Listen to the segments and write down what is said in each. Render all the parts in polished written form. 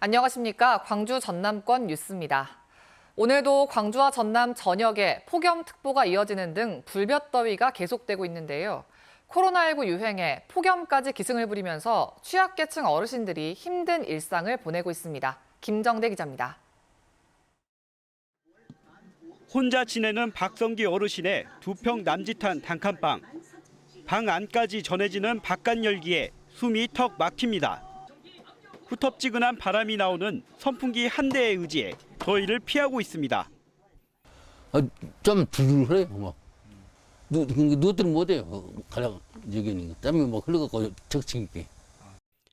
안녕하십니까. 광주 전남권 뉴스입니다. 오늘도 광주와 전남 전역에 폭염특보가 이어지는 등 불볕더위가 계속되고 있는데요. 코로나19 유행에 폭염까지 기승을 부리면서 취약계층 어르신들이 힘든 일상을 보내고 있습니다. 김정대 기자입니다. 혼자 지내는 박성기 어르신의 2평 남짓한 단칸방. 방 안까지 전해지는 바깥 열기에 숨이 턱 막힙니다. 후텁지근한 바람이 나오는 선풍기 한 대에 의지해 더위를 피하고 있습니다. 좀 두루해 뭐. 누들은 못해요. 가령 여기는 땀이 뭐 흘러가고 적치니까.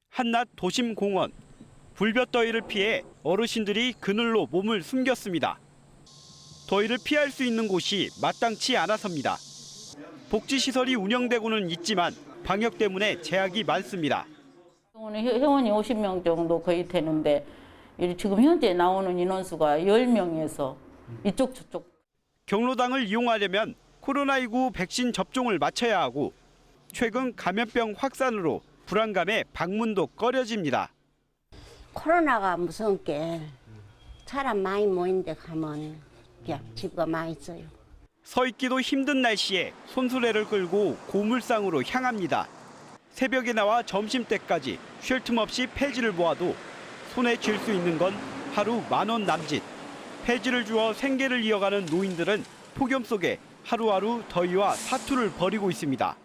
한낮 도심 공원. 불볕더위를 피해 어르신들이 그늘로 몸을 숨겼습니다. 더위를 피할 수 있는 곳이 마땅치 않아서입니다. 복지시설이 운영되고는 있지만 방역 때문에 제약이 많습니다. 오늘 회원이 50명 정도 거의 되는데 지금 현재 나오는 인원수가 10명에서 이쪽 저쪽. 경로당을 이용하려면 코로나19 백신 접종을 마쳐야 하고 최근 감염병 확산으로 불안감에 방문도 꺼려집니다. 코로나가 무서운 게 사람 많이 모인 데 가면 그냥 집가 많이 있어요. 서 있기도 힘든 날씨에 손수레를 끌고 고물상으로 향합니다. 새벽에 나와 점심때까지 쉴 틈 없이 폐지를 모아도 손에 쥘 수 있는 건 하루 10,000원 남짓. 폐지를 주어 생계를 이어가는 노인들은 폭염 속에 하루하루 더위와 사투를 벌이고 있습니다.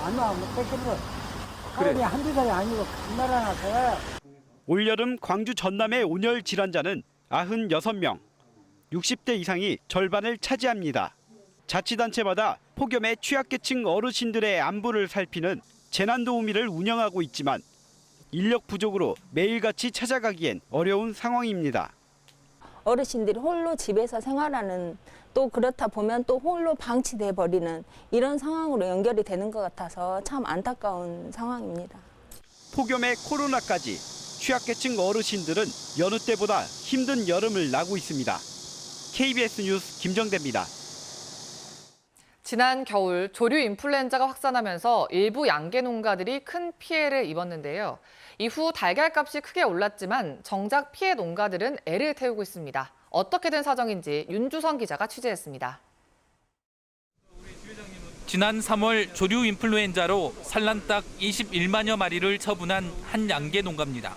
안 와, 못 뺏어버려. 하루에 한두 달이 아니고 간나라나서. 올여름 광주 전남의 온열 질환자는 96명. 60대 이상이 절반을 차지합니다. 자치단체마다 폭염의 취약계층 어르신들의 안부를 살피는 재난도우미를 운영하고 있지만 인력 부족으로 매일같이 찾아가기엔 어려운 상황입니다. 어르신들이 홀로 집에서 생활하는, 또 그렇다 보면 또 홀로 방치돼 버리는 이런 상황으로 연결이 되는 것 같아서 참 안타까운 상황입니다. 폭염에 코로나까지 취약계층 어르신들은 여느 때보다 힘든 여름을 나고 있습니다. KBS 뉴스 김정대입니다. 지난 겨울 조류 인플루엔자가 확산하면서 일부 양계 농가들이 큰 피해를 입었는데요. 이후 달걀값이 크게 올랐지만 정작 피해 농가들은 애를 태우고 있습니다. 어떻게 된 사정인지 윤주성 기자가 취재했습니다. 지난 3월 조류 인플루엔자로 산란닭 21만여 마리를 처분한 한 양계 농가입니다.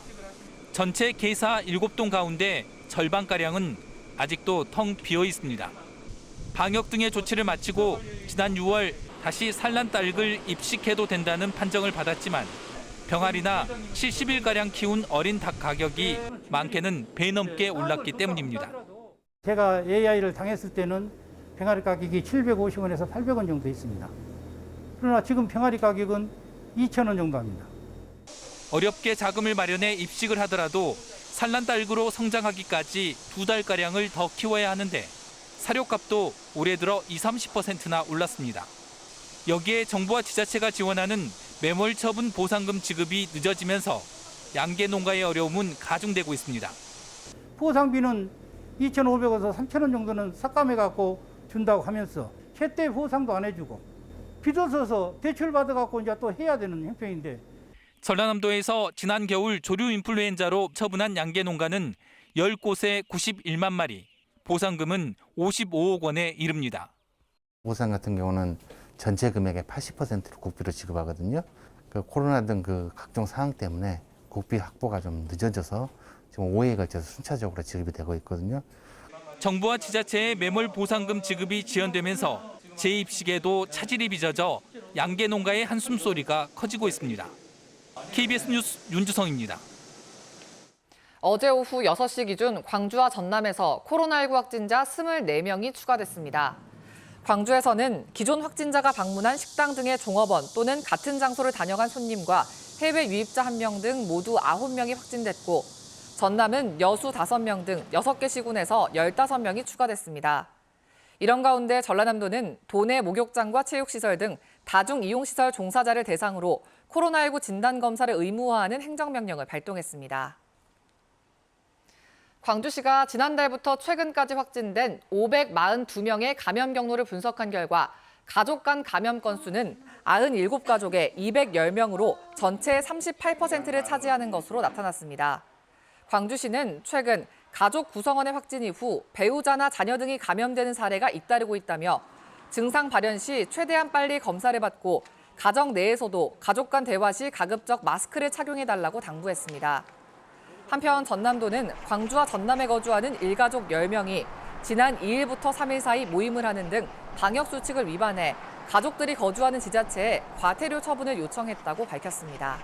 전체 개사 7동 가운데 절반가량은 아직도 텅 비어 있습니다. 방역 등의 조치를 마치고 지난 6월 다시 산란닭을 입식해도 된다는 판정을 받았지만 병아리나 70일가량 키운 어린 닭 가격이 많게는 배 넘게 올랐기 때문입니다. 제가 AI를 당했을 때는 병아리 가격이 750원에서 800원 정도 있습니다. 그러나 지금 병아리 가격은 2,000원 정도 합니다. 어렵게 자금을 마련해 입식을 하더라도 산란닭으로 성장하기까지 2달가량을 더 키워야 하는데 사료값도 올해 들어 20-30%나 올랐습니다. 여기에 정부와 지자체가 지원하는 매몰 처분 보상금 지급이 늦어지면서 양계 농가의 어려움은 가중되고 있습니다. 보상비는 2,500원에서 3,000원 정도는 삭감해갖고 준다고 하면서 제때 보상도 안 해주고 빚어서서 대출 받아갖고 이제 또 해야 되는 형편인데. 전라남도에서 지난 겨울 조류 인플루엔자로 처분한 양계 농가는 10곳에 91만 마리, 보상금은 55억 원에 이릅니다. 보상 같은 경우는 전체 금액의 80%를 국비로 지급하거든요. 코로나 등 각종 상황 때문에 국비 확보가 좀 늦어져서 지금 5회에 걸쳐서 순차적으로 지급이 되고 있거든요. 정부와 지자체의 매몰 보상금 지급이 지연되면서 재입식에도 차질이 빚어져 양계 농가의 한숨소리가 커지고 있습니다. KBS 뉴스 윤주성입니다. 어제 오후 6시 기준 광주와 전남에서 코로나19 확진자 24명이 추가됐습니다. 광주에서는 기존 확진자가 방문한 식당 등의 종업원 또는 같은 장소를 다녀간 손님과 해외 유입자 1명 등 모두 9명이 확진됐고 전남은 여수 5명 등 6개 시군에서 15명이 추가됐습니다. 이런 가운데 전라남도는 도내 목욕장과 체육시설 등 다중이용시설 종사자를 대상으로 코로나19 진단검사를 의무화하는 행정명령을 발동했습니다. 광주시가 지난달부터 최근까지 확진된 542명의 감염 경로를 분석한 결과 가족 간 감염 건수는 97가족에 210명으로 전체의 38%를 차지하는 것으로 나타났습니다. 광주시는 최근 가족 구성원의 확진 이후 배우자나 자녀 등이 감염되는 사례가 잇따르고 있다며 증상 발현 시 최대한 빨리 검사를 받고 가정 내에서도 가족 간 대화 시 가급적 마스크를 착용해달라고 당부했습니다. 한편 전남도는 광주와 전남에 거주하는 일가족 10명이 지난 2일부터 3일 사이 모임을 하는 등 방역수칙을 위반해 가족들이 거주하는 지자체에 과태료 처분을 요청했다고 밝혔습니다.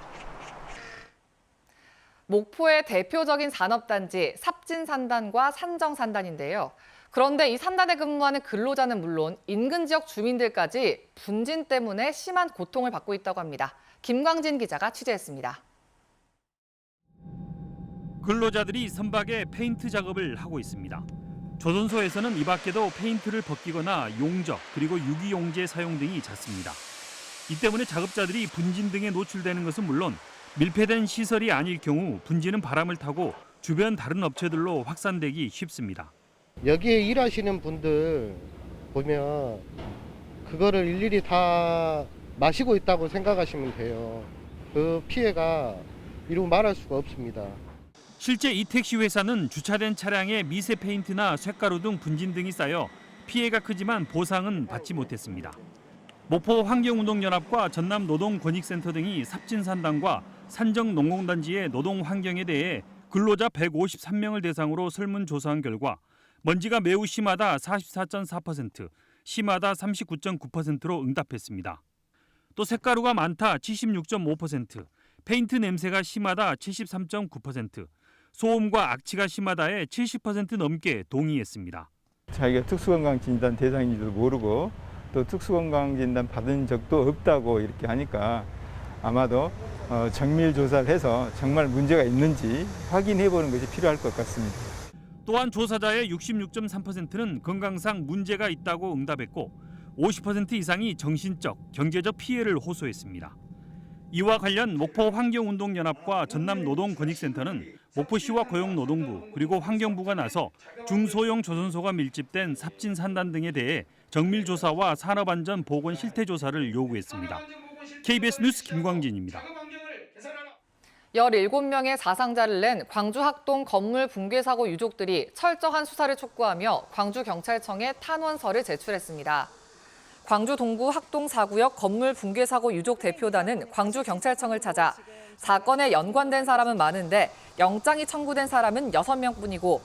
목포의 대표적인 산업단지 삽진산단과 산정산단인데요. 그런데 이 산단에 근무하는 근로자는 물론 인근 지역 주민들까지 분진 때문에 심한 고통을 받고 있다고 합니다. 김광진 기자가 취재했습니다. 근로자들이 선박에 페인트 작업을 하고 있습니다. 조선소에서는 이 밖에도 페인트를 벗기거나 용접 그리고 유기용제 사용 등이 잦습니다. 이 때문에 작업자들이 분진 등에 노출되는 것은 물론 밀폐된 시설이 아닐 경우 분진은 바람을 타고 주변 다른 업체들로 확산되기 쉽습니다. 여기에 일하시는 분들 보면 그거를 일일이 다 마시고 있다고 생각하시면 돼요. 그 피해가 이루 말할 수가 없습니다. 실제 이 택시 회사는 주차된 차량에 미세 페인트나 쇳가루 등 분진 등이 쌓여 피해가 크지만 보상은 받지 못했습니다. 목포 환경운동연합과 전남노동권익센터 등이 삽진산단과 산정농공단지의 노동 환경에 대해 근로자 153명을 대상으로 설문조사한 결과 먼지가 매우 심하다 44.4%, 심하다 39.9%로 응답했습니다. 또 쇳가루가 많다 76.5%, 페인트 냄새가 심하다 73.9%, 소음과 악취가 심하다에 70% 넘게 동의했습니다. 자기가 특수건강진단 대상인지도 모르고 또 특수건강진단 받은 적도 없다고 이렇게 하니까 아마도 정밀 조사를 해서 정말 문제가 있는지 확인해 보는 것이 필요할 것 같습니다. 또한 조사자의 66.3%는 건강상 문제가 있다고 응답했고 50% 이상이 정신적, 경제적 피해를 호소했습니다. 이와 관련 목포 환경운동연합과 전남노동권익센터는 목포시와 고용노동부 그리고 환경부가 나서 중소형 조선소가 밀집된 삽진산단 등에 대해 정밀조사와 산업안전 보건 실태조사를 요구했습니다. KBS 뉴스 김광진입니다. 17명의 사상자를 낸 광주 학동 건물 붕괴 사고 유족들이 철저한 수사를 촉구하며 광주경찰청에 탄원서를 제출했습니다. 광주 동구 학동 4구역 건물 붕괴 사고 유족 대표단은 광주경찰청을 찾아 사건에 연관된 사람은 많은데 영장이 청구된 사람은 6명뿐이고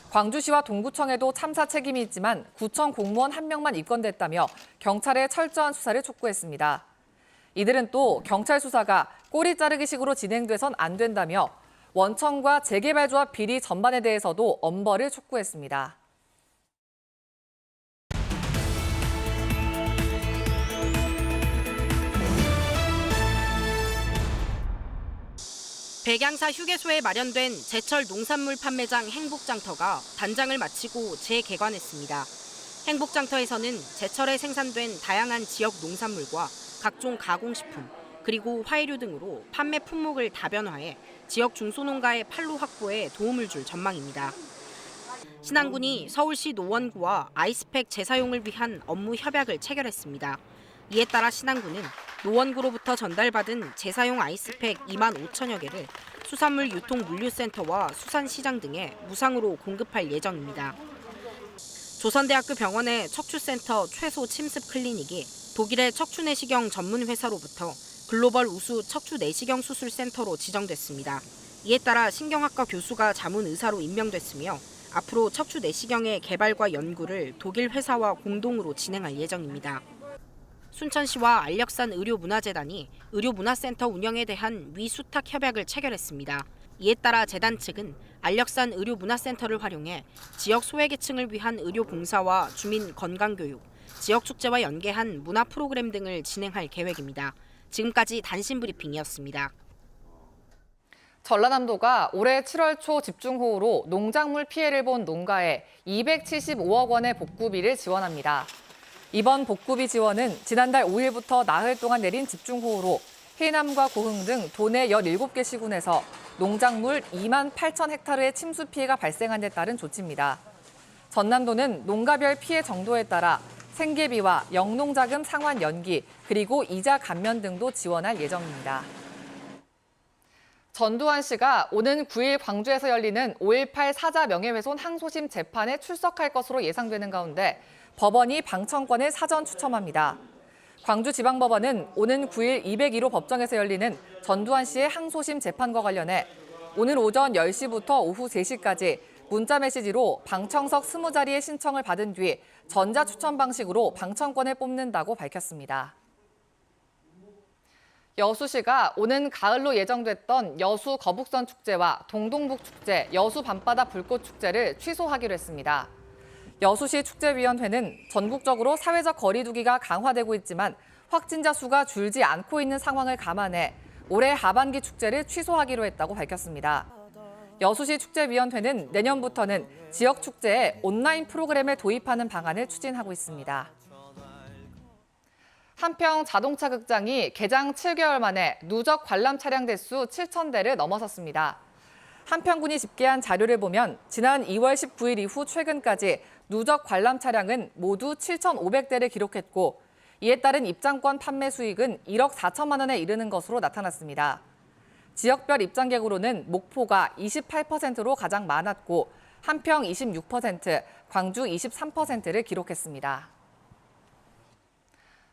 광주시와 동구청에도 참사 책임이 있지만 구청 공무원 1명만 입건됐다며 경찰의 철저한 수사를 촉구했습니다. 이들은 또 경찰 수사가 꼬리 자르기식으로 진행돼선 안 된다며 원청과 재개발조합 비리 전반에 대해서도 엄벌을 촉구했습니다. 백양사 휴게소에 마련된 제철 농산물 판매장 행복장터가 단장을 마치고 재개관했습니다. 행복장터에서는 제철에 생산된 다양한 지역 농산물과 각종 가공식품, 그리고 화해류 등으로 판매 품목을 다변화해 지역 중소농가의 판로 확보에 도움을 줄 전망입니다. 신안군이 서울시 노원구와 아이스팩 재사용을 위한 업무 협약을 체결했습니다. 이에 따라 신안군은 노원구로부터 전달받은 재사용 아이스팩 2만 5천여 개를 수산물 유통물류센터와 수산시장 등에 무상으로 공급할 예정입니다. 조선대학교 병원의 척추센터 최소 침습 클리닉이 독일의 척추내시경 전문 회사로부터 글로벌 우수 척추내시경 수술센터로 지정됐습니다. 이에 따라 신경학과 교수가 자문 의사로 임명됐으며 앞으로 척추내시경의 개발과 연구를 독일 회사와 공동으로 진행할 예정입니다. 순천시와 안력산 의료문화재단이 의료문화센터 운영에 대한 위수탁 협약을 체결했습니다. 이에 따라 재단 측은 안력산 의료문화센터를 활용해 지역 소외계층을 위한 의료봉사와 주민 건강교육, 지역축제와 연계한 문화 프로그램 등을 진행할 계획입니다. 지금까지 단신 브리핑이었습니다. 전라남도가 올해 7월 초 집중호우로 농작물 피해를 본 농가에 275억 원의 복구비를 지원합니다. 이번 복구비 지원은 지난달 5일부터 나흘 동안 내린 집중호우로 해남과 고흥 등 도내 17개 시군에서 농작물 2만 8천 헥타르의 침수 피해가 발생한 데 따른 조치입니다. 전남도는 농가별 피해 정도에 따라 생계비와 영농자금 상환 연기, 그리고 이자 감면 등도 지원할 예정입니다. 전두환 씨가 오는 9일 광주에서 열리는 5.18 사자 명예훼손 항소심 재판에 출석할 것으로 예상되는 가운데 법원이 방청권을 사전 추첨합니다. 광주지방법원은 오는 9일 201호 법정에서 열리는 전두환 씨의 항소심 재판과 관련해 오늘 오전 10시부터 오후 3시까지 문자 메시지로 방청석 20자리의 신청을 받은 뒤 전자추첨 방식으로 방청권을 뽑는다고 밝혔습니다. 여수시가 오는 가을로 예정됐던 여수 거북선 축제와 동동북 축제, 여수 밤바다 불꽃 축제를 취소하기로 했습니다. 여수시 축제위원회는 전국적으로 사회적 거리 두기가 강화되고 있지만 확진자 수가 줄지 않고 있는 상황을 감안해 올해 하반기 축제를 취소하기로 했다고 밝혔습니다. 여수시 축제위원회는 내년부터는 지역 축제에 온라인 프로그램을 도입하는 방안을 추진하고 있습니다. 한평 자동차 극장이 개장 7개월 만에 누적 관람 차량 대수 7,000대를 넘어섰습니다. 한평군이 집계한 자료를 보면 지난 2월 19일 이후 최근까지 누적 관람 차량은 모두 7,500대를 기록했고 이에 따른 입장권 판매 수익은 1억 4천만 원에 이르는 것으로 나타났습니다. 지역별 입장객으로는 목포가 28%로 가장 많았고 한평 26%, 광주 23%를 기록했습니다.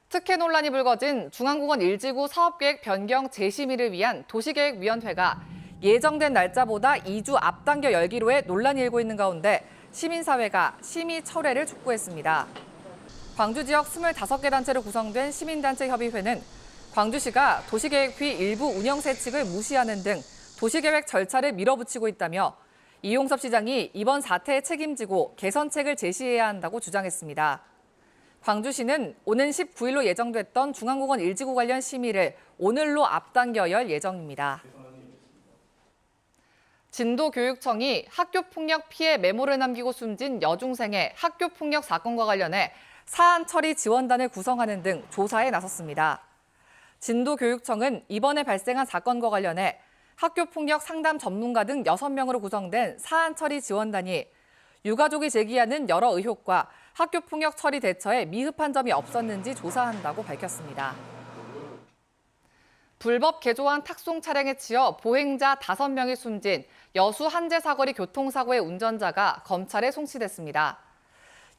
특혜 논란이 불거진 중앙공원 1지구 사업계획 변경 재심의를 위한 도시계획위원회가 예정된 날짜보다 2주 앞당겨 열기로 해 논란이 일고 있는 가운데 시민사회가 심의 철회를 촉구했습니다. 광주 지역 25개 단체로 구성된 시민단체협의회는 광주시가 도시계획위 일부 운영 세칙을 무시하는 등 도시계획 절차를 밀어붙이고 있다며 이용섭 시장이 이번 사태에 책임지고 개선책을 제시해야 한다고 주장했습니다. 광주시는 오는 19일로 예정됐던 중앙공원 1지구 관련 심의를 오늘로 앞당겨 열 예정입니다. 진도교육청이 학교폭력 피해 메모를 남기고 숨진 여중생의 학교폭력 사건과 관련해 사안 처리 지원단을 구성하는 등 조사에 나섰습니다. 진도교육청은 이번에 발생한 사건과 관련해 학교폭력 상담 전문가 등 6명으로 구성된 사안 처리 지원단이 유가족이 제기하는 여러 의혹과 학교폭력 처리 대처에 미흡한 점이 없었는지 조사한다고 밝혔습니다. 불법 개조한 탁송 차량에 치여 보행자 5명이 숨진 여수 한재 사거리 교통사고의 운전자가 검찰에 송치됐습니다.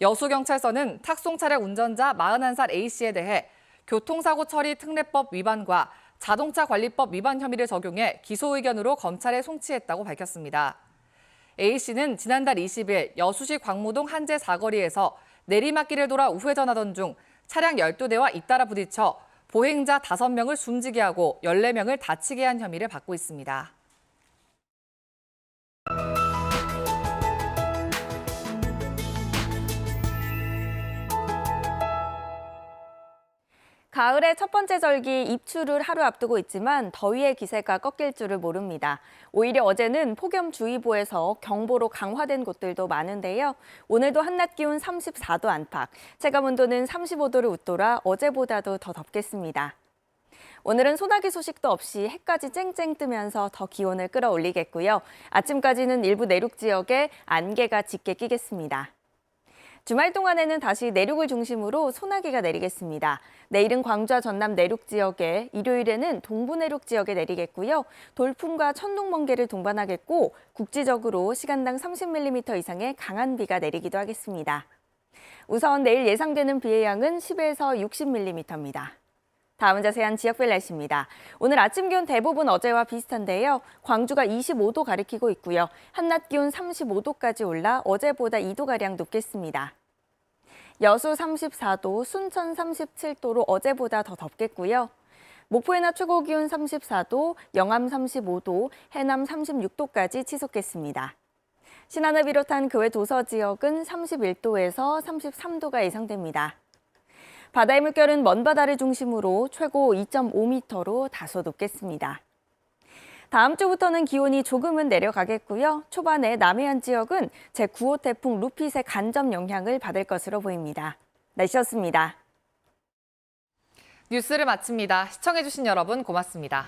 여수경찰서는 탁송 차량 운전자 41살 A씨에 대해 교통사고 처리 특례법 위반과 자동차관리법 위반 혐의를 적용해 기소 의견으로 검찰에 송치했다고 밝혔습니다. A씨는 지난달 20일 여수시 광무동 한재 사거리에서 내리막길을 돌아 우회전하던 중 차량 12대와 잇따라 부딪혀 보행자 5명을 숨지게 하고 14명을 다치게 한 혐의를 받고 있습니다. 가을의 첫 번째 절기 입추를 하루 앞두고 있지만 더위의 기세가 꺾일 줄을 모릅니다. 오히려 어제는 폭염주의보에서 경보로 강화된 곳들도 많은데요. 오늘도 한낮 기온 34도 안팎, 체감온도는 35도를 웃돌아 어제보다도 더 덥겠습니다. 오늘은 소나기 소식도 없이 해까지 쨍쨍 뜨면서 더 기온을 끌어올리겠고요. 아침까지는 일부 내륙 지역에 안개가 짙게 끼겠습니다. 주말 동안에는 다시 내륙을 중심으로 소나기가 내리겠습니다. 내일은 광주와 전남 내륙 지역에, 일요일에는 동부 내륙 지역에 내리겠고요. 돌풍과 천둥, 번개를 동반하겠고 국지적으로 시간당 30mm 이상의 강한 비가 내리기도 하겠습니다. 우선 내일 예상되는 비의 양은 10에서 60mm입니다. 다음은 자세한 지역별 날씨입니다. 오늘 아침 기온 대부분 어제와 비슷한데요. 광주가 25도 가리키고 있고요. 한낮 기온 35도까지 올라 어제보다 2도가량 높겠습니다. 여수 34도, 순천 37도로 어제보다 더 덥겠고요. 목포의 낮 최고 기온 34도, 영암 35도, 해남 36도까지 치솟겠습니다. 신안을 비롯한 그 외 도서 지역은 31도에서 33도가 예상됩니다. 바다의 물결은 먼바다를 중심으로 최고 2.5m로 다소 높겠습니다. 다음 주부터는 기온이 조금은 내려가겠고요. 초반에 남해안 지역은 제9호 태풍 루핏의 간접 영향을 받을 것으로 보입니다. 날씨였습니다. 뉴스를 마칩니다. 시청해주신 여러분 고맙습니다.